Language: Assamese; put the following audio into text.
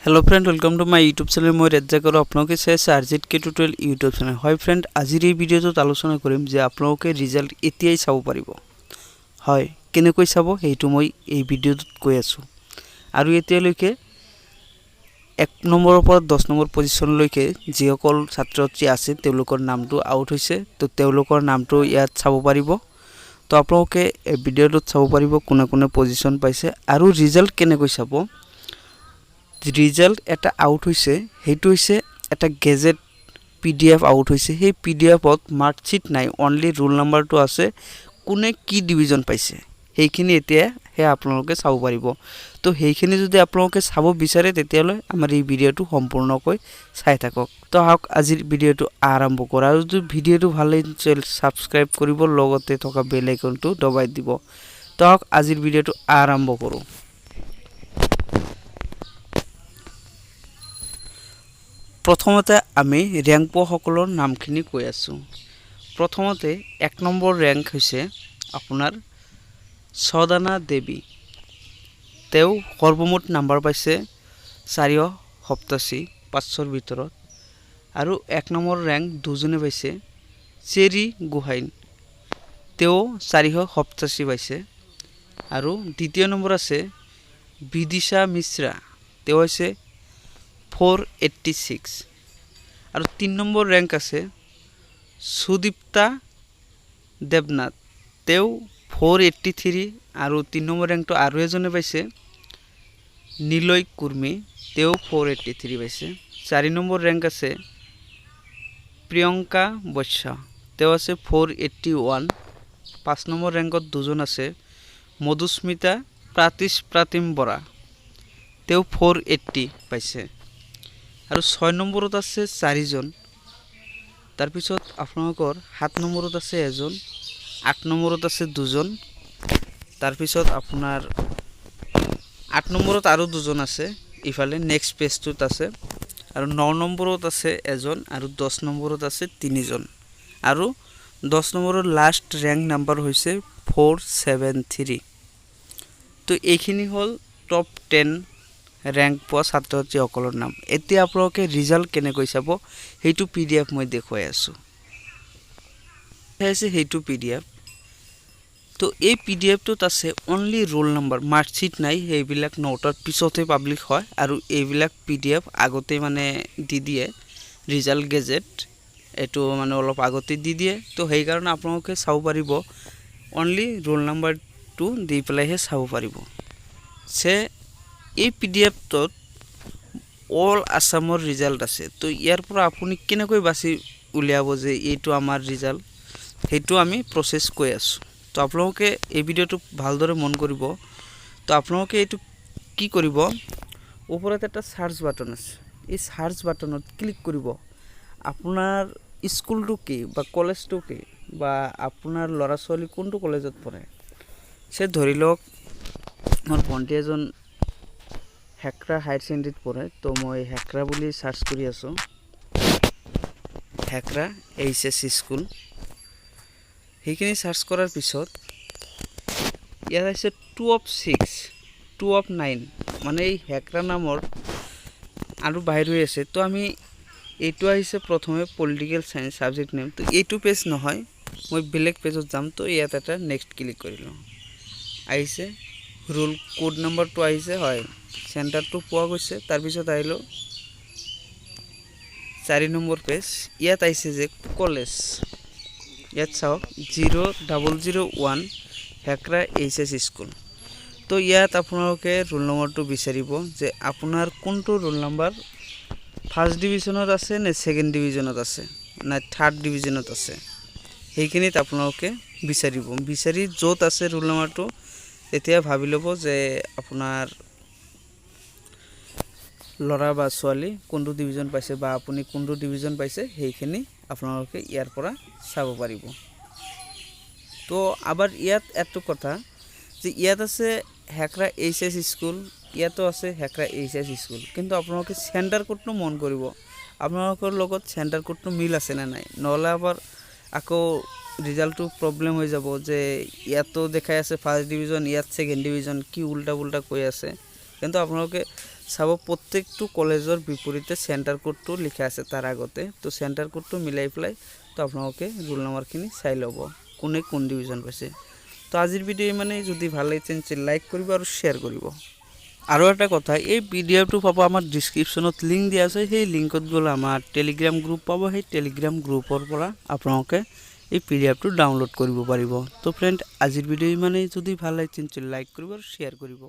Hello friend welcome to my YouTube channel मैं रेज्जाक आपलोके से आरजेड के टिউটোरिয়েল यूट्यूब चैनल হয় फ्रेंड আজিৰ এই ভিডিওটো আলোচনা কৰিম যে আপোনালোকে ৰিজাল্ট এতিয়াই চাব পাৰিব হয় কেনেকৈ চাব এইটো মই এই ভিডিওটোত কৈ আছো আৰু এতিয়ালৈকে 1 নম্বৰৰ পৰা 10 নম্বৰ পজিশনলৈকে যিসকল ছাত্ৰ-ছাত্ৰী আছে তেওঁলোকৰ নামটো আউট হৈছে তো তেওঁলোকৰ নামটো ইয়াত চাব পাৰিব তো আপোনালোকে এই ভিডিওটোত চাব পাৰিব কোনে কোনে পজিশন পাইছে আৰু ৰিজাল্ট কেনেকৈ চাব रिजल्ट एटा आउट होइसे हेतु होइसे एटा गैजेट पीडीएफ आउट होइसे हे पीडीएफत मार्कशीट नाइ ओनली रोल नम्बर तो आसे कोने की डिविजन पाइसे हेखिनि एतिया हे आपनलोके चाब पारिबो तो हेखिनि जदि आपनलोके चाब बिचारे तेतियाले आमार এই ভিডিওটো সম্পূৰ্ণকৈ চাই থাকক তো হাওক আজিৰ ভিডিওটো আৰম্ভ কৰা আৰু যদি ভিডিওটো ভাল লাগে চেনেল সাবস্ক্ৰাইব কৰিব লগতে থকা বেল আইকনটো দবাই দিব তো হাওক আজিৰ ভিডিওটো আৰম্ভ কৰো प्रथमते आमी रैंक पोৱা সকলৰ নামখিনি কৈ আছো प्रथमते 1 নম্বৰ रैंक হৈছে আপোনাৰ সদানা দেবী তেও সৰ্বমুঠ নাম্বাৰ পাইছে 487 500ৰ ভিতৰত আৰু 1 নম্বৰ रैंक দুজনে পাইছে চেৰি গোহাইন তেও 487 পাইছে আৰু দ্বিতীয় নম্বৰ আছে বিদিশা মিশ্রা তেও হৈছে 486 और 3 नम्बर रैंक आसे सुदीप्ता देवनाथ तेव 483 और 3 नम्बर रैंक तो आरो एजने पाइसे नीलय कुर्मी तेव 483 पाइसे 4 नम्बर रैंक आसे प्रियंका बच्चा तेव आसे 481 5 नम्बर रैंकत दुजन आसे मधुस्मिता प्रतिम बरा तेव 480 पाइसे और 6 नम्बरत आसे 4 जन तार पिছত आपनकर 7 नम्बरत आसे एजन 8 नम्बरत आसे दुजन तार पिছত आपनार 8 नम्बरत आरो दुजन आसे इफाले नेक्स्ट पेजटुत आसे और 9 नम्बरत आसे एजन और 10 नम्बरत आसे 3 जन और 10 नम्बरर लास्ट रैंक नम्बर होइसे 473 तो एखिनि हल टप 10 रैंक পোৱা ছাত্ৰ-ছাত্ৰী সকলৰ নাম এতিয়া আপোনালোকে ৰিজাল্ট কেনেকৈ চাব হেতু পিডিএফ মই দেখুৱাই আছো আছে হেতু পিডিএফ তো এই পিডিএফটোত আছে অনলি ৰোল নম্বৰ মাৰ্কশিট নাই এইবিলাক নোটৰ পিছতে পাবলিক হয় আৰু এইবিলাক পিডিএফ আগতে মানে দি দিয়ে ৰিজাল্ট গেজেট এটো মানে অলপ আগতে দি দিয়ে তো সেই কাৰণে আপোনালোকে চাব পাৰিব অনলি ৰোল নম্বৰটো দি পেলাইহে চাব পাৰিব সে এই পিডিএফ তত অল আসামৰ ৰিজাল্ট আছে তো ইয়াৰ পৰা আপুনি কেনেকৈ বাছি উলিয়াব যে এইটো আমাৰ ৰিজাল্ট হেতু আমি প্ৰসেস কৈ আছো তো আপোনালোকে এই ভিডিওটো ভালদৰে মন কৰিব তো আপোনালোকে এইটো কি কৰিব ওপৰত এটা সাৰ্চ বাটন আছে এই সাৰ্চ বাটনত ক্লিক কৰিব আপোনাৰ স্কুলটো কি বা কলেজটো কি বা আপোনাৰ ল'ৰা ছোৱালী কোনটো কলেজত পঢ়ে সে ধৰি লওক মোৰ ভণ্টি এজন हेक्रा हायर सेकेंडरी पढ़े तो मैं हेक्रा बोली सार्च करी आसो हेक्रा एचएस स्कूल हेखिनि सार्च करार पिছত ইয়াত আছে 2 of 6 2 of 9 মানে এই হেক্রা নামৰ আৰু বাহিৰ হৈ আছে তো আমি এইটো আহিছে প্ৰথমে পলিটিক্যাল সায়েন্স সাবজেক্ট নেম তো এইটো পেজ নহয় মই বেলেগ পেজত যাম তো ইয়াত এটা নেক্সট ক্লিক কৰিলো আহিছে रोल कोड नम्बर तो आइसे হয় सेंटर तो পোৱা গৈছে তাৰ পিছত আইলো 4 নম্বৰ পেজ ইয়াত আইছে যে কলেজ ইয়াত চাও 0001 হেক্ৰা এইচএস স্কুল তো ইয়াত আপোনালোকে ৰোল নম্বৰটো বিচাৰিব যে আপোনাৰ কোনটো ৰোল নম্বৰ ফাৰ্স্ট ডিভিজনত আছে নে সেকেন্ড ডিভিজনত আছে না থাৰ্ড ডিভিজনত আছে সেইখিনিত আপোনালোকে বিচাৰি য'ত আছে ৰোল নম্বৰটো এতিয়া ভাবি লব যে আপোনাৰ লৰা বা ছোৱালী কোনটো ডিভিজন পাইছে বা আপুনি কোনটো ডিভিজন পাইছে সেইখিনি আপোনালোকে ইয়াৰ পৰা চাব পাৰিব তো আবাৰ ইয়াত এত কথা যে ইয়াত আছে হেক্ৰা এইচএস স্কুল ইয়াতো আছে হেক্ৰা এইচএস স্কুল কিন্তু আপোনালোকে সেন্টাৰ কোডটো মন কৰিব আপোনালোকৰ লগত সেন্টাৰ কোডটো মিল আছে না নাই নহলে আবাৰ আকৌ ৰিজাল্টটো প্ৰবলেম হৈ যাব যে ইয়াতো দেখাই আছে ফার্স্ট ডিভিজন ইয়াত সেকেন্ড ডিভিজন কি উল্টা উল্টা কৈ আছে কিন্তু আপোনালোকে চাব প্ৰত্যেকটো কলেজৰ বিপৰীতে চেণ্টাৰ কোডটো লিখা আছে তাৰ আগতে। তো চেণ্টাৰ কোডটো মিলাই পেলাই তো আপোনালোকে ৰোল নাম্বাৰখিনি চাই ল'ব কোনে কোন ডিভিজন পাইছে। তো আজিৰ ভিডিঅ' মানে যদি ভাল লাগিছে লাইক কৰিব আৰু শ্বেয়াৰ কৰিব। আৰু এটা কথা, এই পিডিএফটো পাব আমাৰ ডিসক্ৰিপশনত লিংক দিয়া আছে, সেই লিংকত গ'লে আমাৰ টেলিগ্ৰাম গ্ৰুপ পাব, সেই টেলিগ্ৰাম গ্ৰুপৰ পৰা আপোনালোকে এই পিডিএফটো ডাউনলোড কৰিব পাৰিব। তো ফ্ৰেণ্ড আজিৰ ভিডিঅ' মানে যদি ভাল লাগিছে লাইক কৰিব আৰু শ্বেয়াৰ কৰিব।